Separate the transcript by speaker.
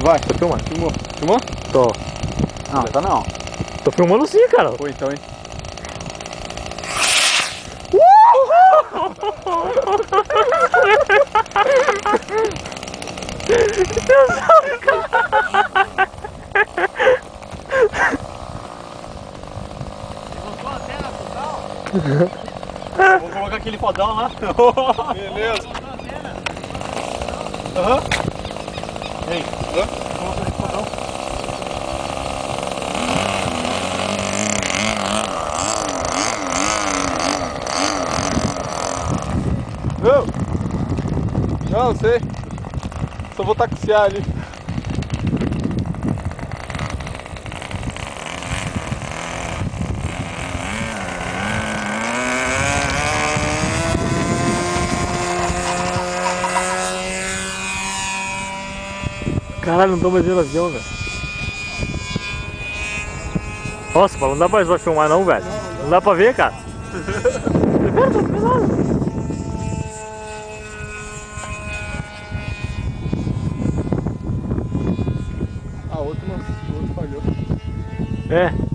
Speaker 1: vai.
Speaker 2: Tô filmando.
Speaker 1: Filmou? Filmou?
Speaker 2: Tô.
Speaker 1: Não, tá não.
Speaker 2: Tô filmando sim, cara.
Speaker 1: Foi então, hein? Levantou a antena total? Vou colocar aquele fodão lá. Beleza. Aham. Ei, coloca aquele fodão. Não, sei. Só vou taxiar ali.
Speaker 2: Caralho, não tô mais vendo o avião, velho. Nossa, não dá pra filmar não, velho. Não dá pra ver, cara. Cara, tá pesado.
Speaker 1: A outra falhou.
Speaker 2: É.